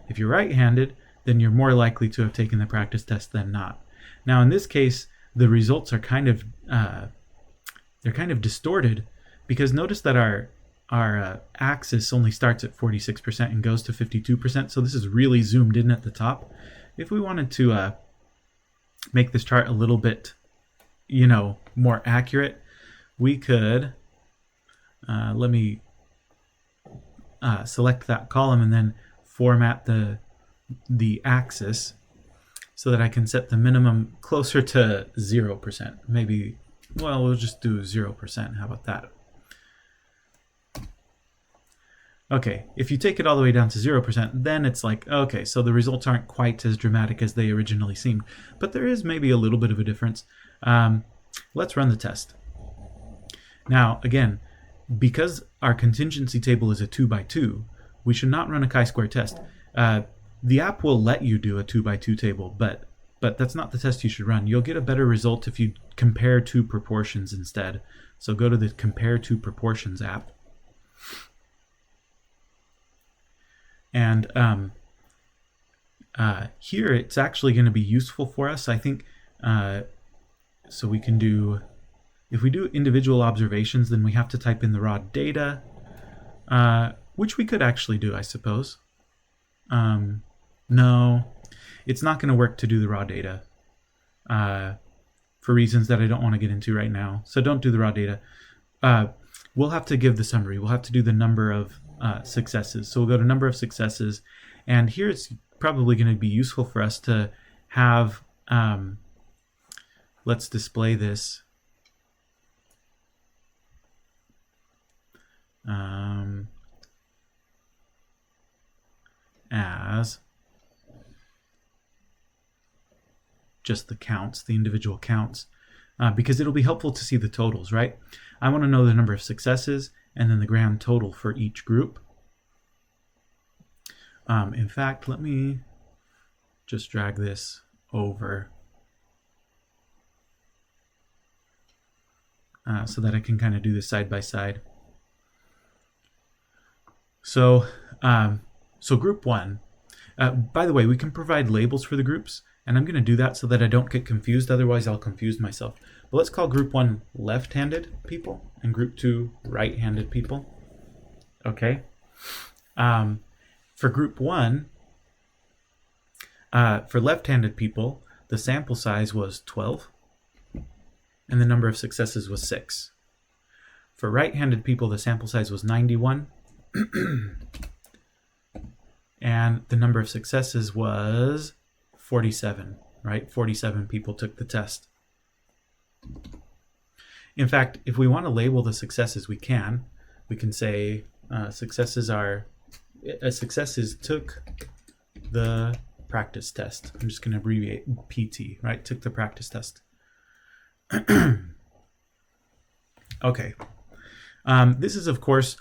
If you're right-handed, then you're more likely to have taken the practice test than not. Now, in this case, the results are kind of distorted, because notice that our axis only starts at 46% and goes to 52%. So this is really zoomed in at the top. If we wanted to make this chart a little bit, more accurate, we could let me select that column and then format the axis so that I can set the minimum closer to 0%. Maybe, well, we'll just do 0%. How about that? Okay, if you take it all the way down to 0%, then it's like, okay, so the results aren't quite as dramatic as they originally seemed, but there is maybe a little bit of a difference. Let's run the test. Now, again, because our contingency table is a 2x2, we should not run a chi-square test. The app will let you do a 2x2 table, but that's not the test you should run. You'll get a better result if you compare two proportions instead. So go to the Compare Two Proportions app. And here it's actually going to be useful for us, I think. So we can do, if we do individual observations, then we have to type in the raw data, which we could actually do, I suppose. No, it's not going to work to do the raw data for reasons that I don't want to get into right now. So don't do the raw data. We'll have to give the summary. We'll have to do the number of successes. So we'll go to number of successes. And here it's probably going to be useful for us to have, let's display this. As just the counts, the individual counts, because it'll be helpful to see the totals, right? I want to know the number of successes and then the grand total for each group. In fact, let me just drag this over so that I can kind of do this side by side. So, so group one, by the way, we can provide labels for the groups, and I'm going to do that so that I don't get confused. Otherwise, I'll confuse myself. But let's call group one left-handed people and group two right-handed people. Okay. For group one, for left-handed people, the sample size was 12, and the number of successes was 6. For right-handed people, the sample size was 91. And the number of successes was 47, right? 47 people took the test. In fact, if we want to label the successes, we can say successes took the practice test. I'm just going to abbreviate PT, right? Took the practice test. Okay. This is, of course,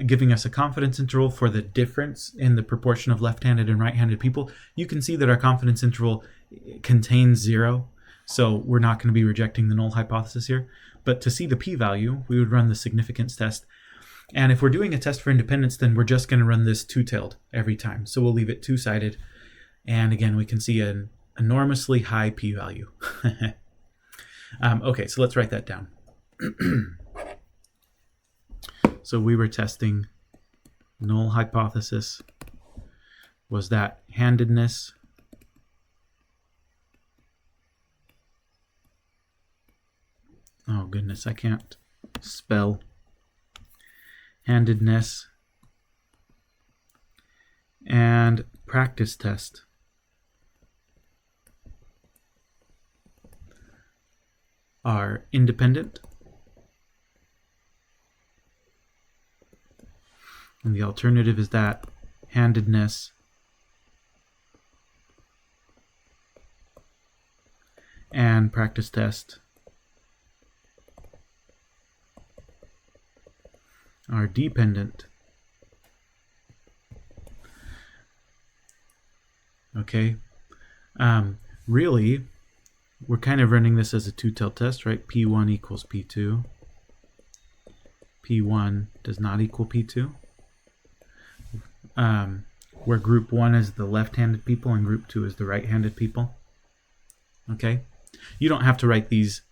giving us a confidence interval for the difference in the proportion of left-handed and right-handed people. You can see that our confidence interval contains 0, so we're not going to be rejecting the null hypothesis here. But to see the p-value, we would run the significance test. And if we're doing a test for independence, then we're just going to run this two-tailed every time. So we'll leave it two-sided. And again, we can see an enormously high p-value. Okay, so let's write that down. So we were testing null hypothesis was that handedness oh goodness, I can't spell handedness and practice test are independent. And the alternative is that handedness, and practice test are dependent. Okay, really, we're kind of running this as a two-tail test, right? P1 equals P2. P1 does not equal P2. Where group 1 is the left-handed people and group 2 is the right-handed people. Okay, you don't have to write these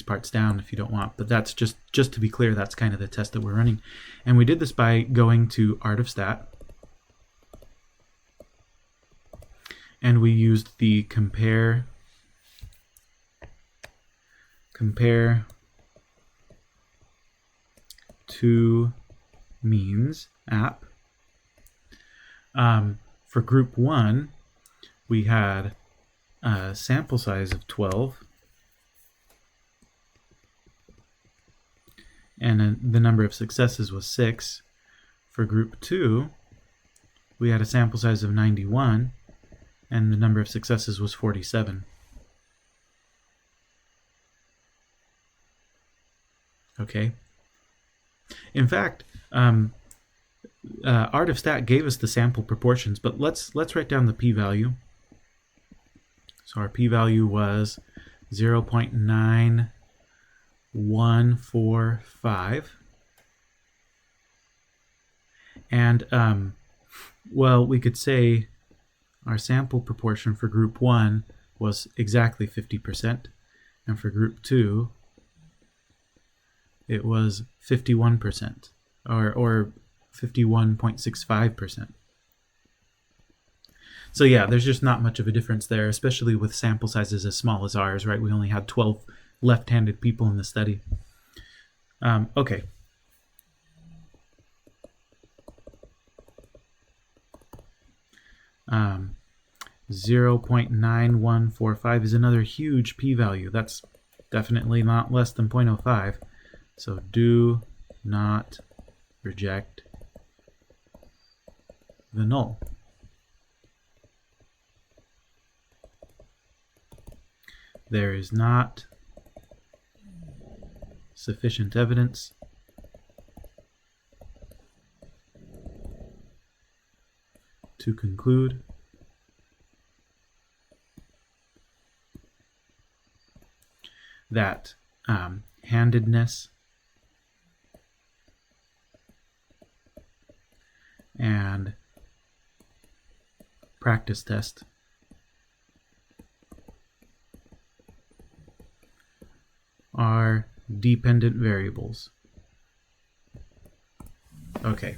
parts down if you don't want, but that's just to be clear, that's kind of the test that we're running. And we did this by going to Art of Stat, and we used the compare two means app. For group 1, we had a sample size of 12, and the number of successes was 6. For group 2, we had a sample size of 91, and the number of successes was 47. Okay. In fact, Art of Stat gave us the sample proportions, but let's write down the p-value. So our p-value was 0.9145, and well, we could say our sample proportion for group 1 was exactly 50%, and for group 2 it was 51%, or 51.65%. So yeah, there's just not much of a difference there, especially with sample sizes as small as ours, right? We only had 12 left-handed people in the study. Okay. Um, 0.9145 is another huge p-value. That's definitely not less than 0.05. So do not reject the null. There is not sufficient evidence to conclude that handedness and practice test are dependent variables. Okay.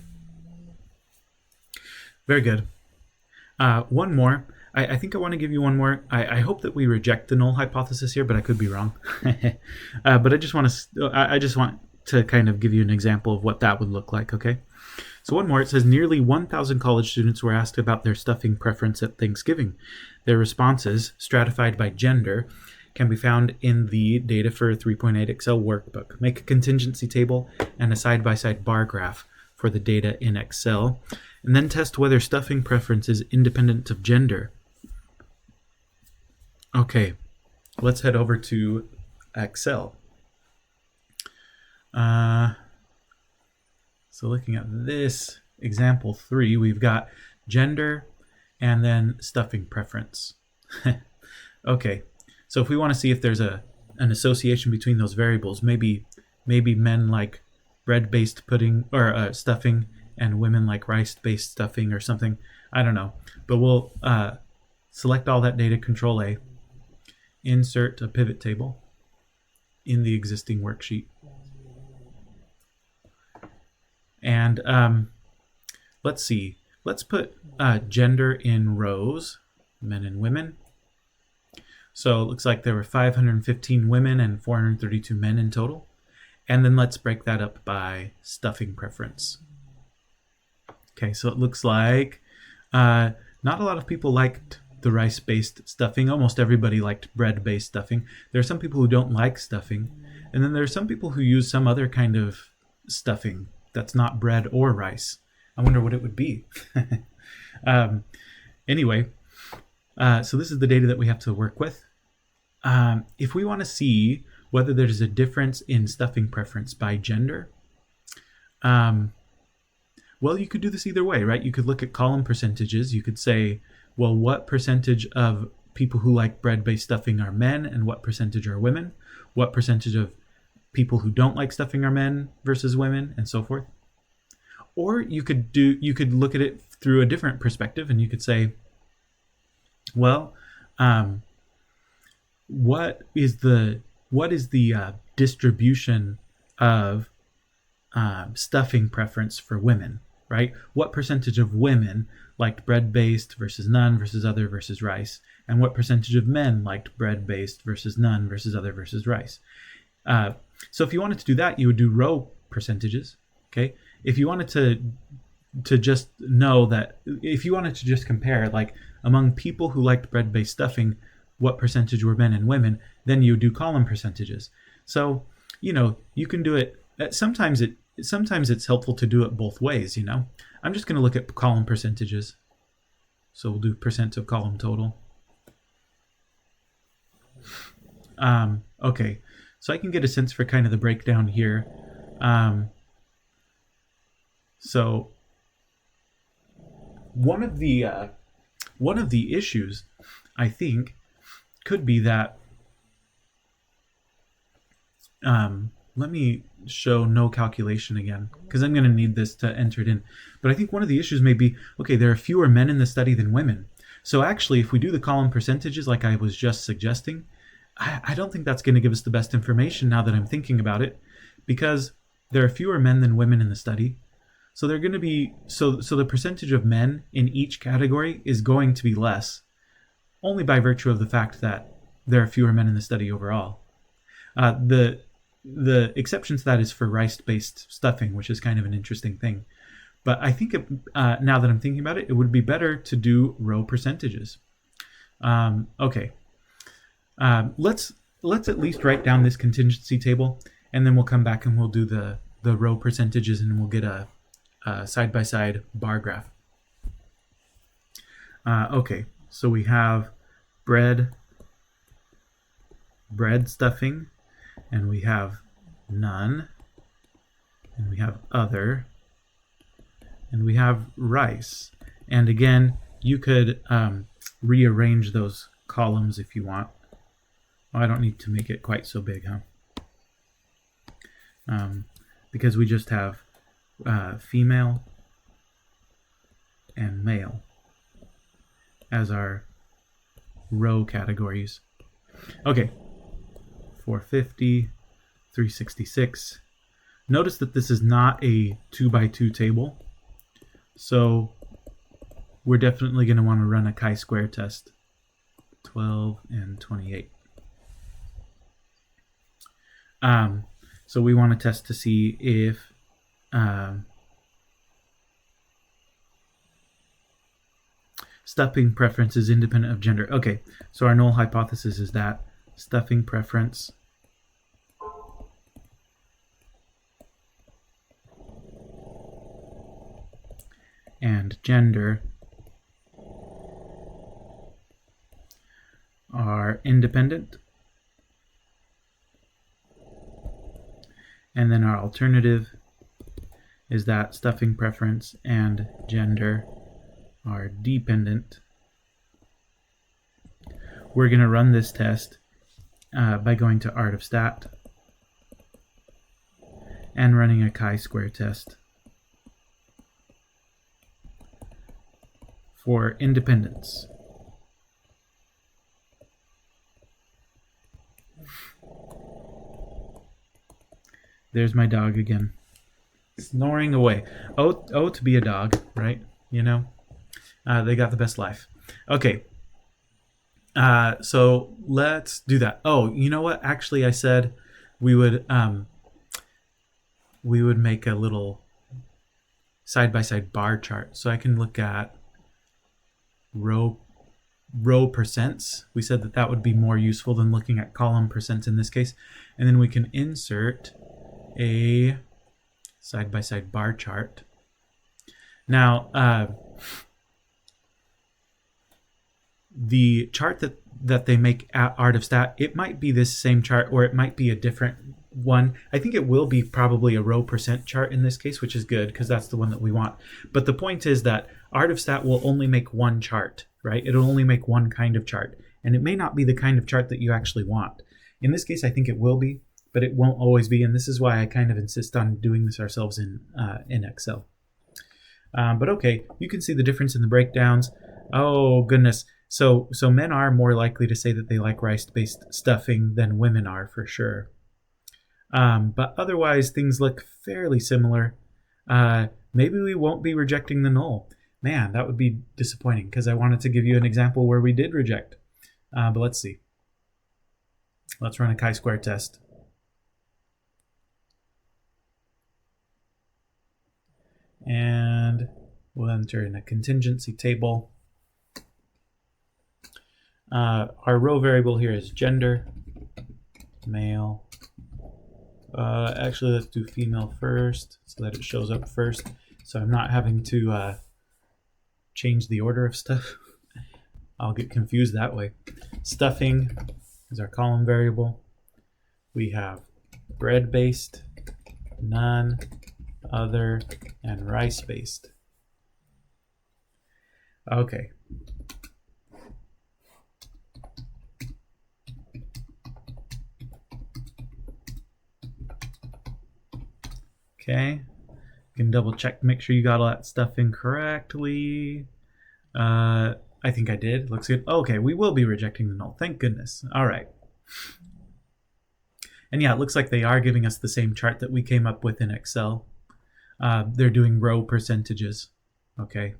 Very good. One more. I think I want to give you one more. I hope that we reject the null hypothesis here, but I could be wrong. But I just want to kind of give you an example of what that would look like, okay? So one more, it says nearly 1,000 college students were asked about their stuffing preference at Thanksgiving. Their responses, stratified by gender, can be found in the Data for 3.8 Excel workbook. Make a contingency table and a side-by-side bar graph for the data in Excel, and then test whether stuffing preference is independent of gender. Okay, let's head over to Excel. So looking at this example 3, we've got gender and then stuffing preference. Okay, so if we want to see if there's an association between those variables, maybe men like bread-based pudding or stuffing and women like rice-based stuffing or something. I don't know, but we'll select all that data, Control A, insert a pivot table in the existing worksheet. And let's see, let's put gender in rows, men and women. So it looks like there were 515 women and 432 men in total. And then let's break that up by stuffing preference. Okay, so it looks like not a lot of people liked the rice-based stuffing. Almost everybody liked bread-based stuffing. There are some people who don't like stuffing. And then there are some people who use some other kind of stuffing that's not bread or rice. I wonder what it would be. Anyway, so this is the data that we have to work with. If we want to see whether there's a difference in stuffing preference by gender, well, you could do this either way, right? You could look at column percentages. You could say, well, what percentage of people who like bread-based stuffing are men and what percentage are women? What percentage of people who don't like stuffing are men versus women, and so forth? Or you could look at it through a different perspective, and you could say, well, what is the distribution of stuffing preference for women, right? What percentage of women liked bread-based versus none versus other versus rice, and what percentage of men liked bread-based versus none versus other versus rice? So if you wanted to do that, you would do row percentages. Okay. If you wanted to just know that, if you wanted to just compare, like, among people who liked bread-based stuffing, what percentage were men and women, then you would do column percentages. So, you can do it. Sometimes it's helpful to do it both ways. I'm just going to look at column percentages. So we'll do percent of column total. Okay, so I can get a sense for kind of the breakdown here. So one of the issues, I think, could be that let me show no calculation again, because I'm going to need this to enter it in. But I think one of the issues may be, okay, there are fewer men in the study than women. So actually, if we do the column percentages like I was just suggesting, I don't think that's going to give us the best information now that I'm thinking about it, because there are fewer men than women in the study. So they're going to be so the percentage of men in each category is going to be less, only by virtue of the fact that there are fewer men in the study overall. The exception to that is for rice-based stuffing, which is kind of an interesting thing. But I think now that I'm thinking about it, it would be better to do row percentages. Okay. Let's at least write down this contingency table, and then we'll come back and we'll do the row percentages, and we'll get a side-by-side bar graph. Okay, so we have bread stuffing, and we have none, and we have other, and we have rice. And again, you could rearrange those columns if you want. Oh, I don't need to make it quite so big, huh? Because we just have female and male as our row categories. Okay, 450, 366. Notice that this is not a 2x2 table, so we're definitely going to want to run a chi-square test. 12 and 28. So we want to test to see if stuffing preference is independent of gender. Okay, so our null hypothesis is that stuffing preference and gender are independent. And then our alternative is that stuffing preference and gender are dependent. We're going to run this test by going to art of stat and running a chi-square test for independence. There's my dog again, snoring away. Oh, to be a dog, right? They got the best life. Okay. So let's do that. Oh, you know what? Actually, I said we would make a little side-by-side bar chart, so I can look at row percents. We said that would be more useful than looking at column percents in this case, and then we can insert a side-by-side bar chart. Now, the chart that they make at Art of Stat, it might be this same chart or it might be a different one. I think it will be probably a row percent chart in this case, which is good because that's the one that we want. But the point is that Art of Stat will only make one chart, right? It'll only make one kind of chart. And it may not be the kind of chart that you actually want. In this case, I think it will be, but it won't always be. And this is why I kind of insist on doing this ourselves in Excel. But okay, you can see the difference in the breakdowns. Oh, goodness. So men are more likely to say that they like rice-based stuffing than women are, for sure. But otherwise, things look fairly similar. Maybe we won't be rejecting the null. Man, that would be disappointing because I wanted to give you an example where we did reject. But let's see. Let's run a chi-square test. And we'll enter in a contingency table. Our row variable here is gender, male. Actually, let's do female first so that it shows up first. So I'm not having to change the order of stuff. I'll get confused that way. Stuffing is our column variable. We have bread-based, none, other, and rice-based. Okay. Okay, you can double check, make sure you got all that stuff in correctly. I think I did. Looks good. Okay, we will be rejecting the null. Thank goodness. All right. And yeah, it looks like they are giving us the same chart that we came up with in Excel. They're doing row percentages, okay,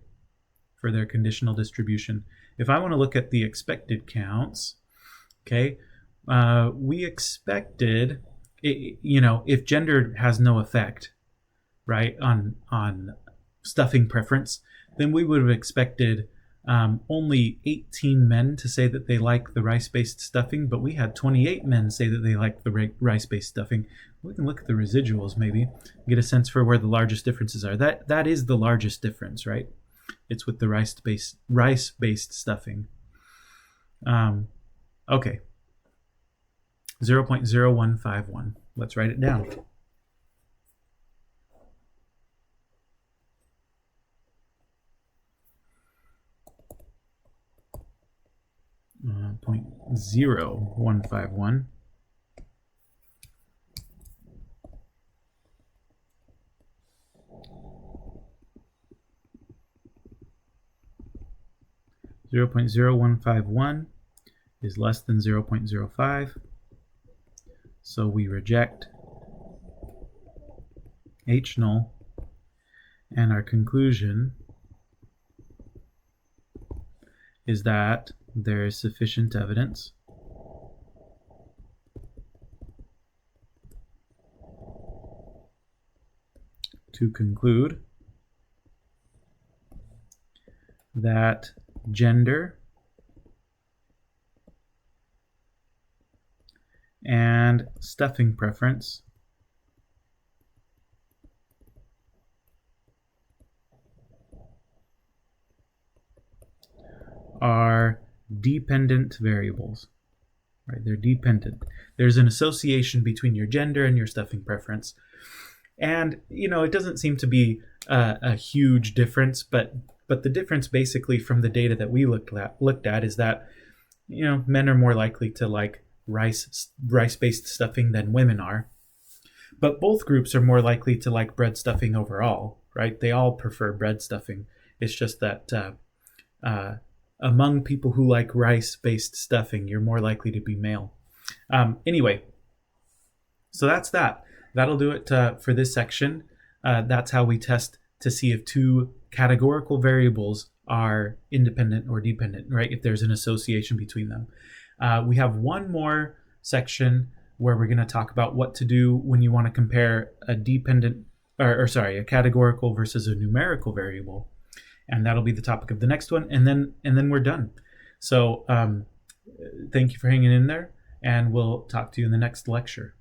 for their conditional distribution. If I want to look at the expected counts, okay, we expected, if gender has no effect, right, on stuffing preference, then we would have expected only 18 men to say that they like the rice-based stuffing, but we had 28 men say that they like the rice-based stuffing. We can look at the residuals maybe, get a sense for where the largest differences are. That is the largest difference, right? It's with the rice-based stuffing. Okay. 0.0151. Let's write it down. 0.0151. .0151 is less than 0.05, so we reject H null, and our conclusion is that there is sufficient evidence to conclude that gender and stuffing preference are dependent variables, right? They're dependent. There's an association between your gender and your stuffing preference. And, it doesn't seem to be a huge difference, but the difference basically from the data that we looked at is that, men are more likely to like rice-based stuffing than women are. But both groups are more likely to like bread stuffing overall, right? They all prefer bread stuffing. It's just that among people who like rice-based stuffing, you're more likely to be male. Anyway, so that's that. That'll do it for this section. That's how we test to see if two categorical variables are independent or dependent, right? If there's an association between them. We have one more section where we're going to talk about what to do when you want to compare a a categorical versus a numerical variable. And that'll be the topic of the next one. And then we're done. So thank you for hanging in there, and we'll talk to you in the next lecture.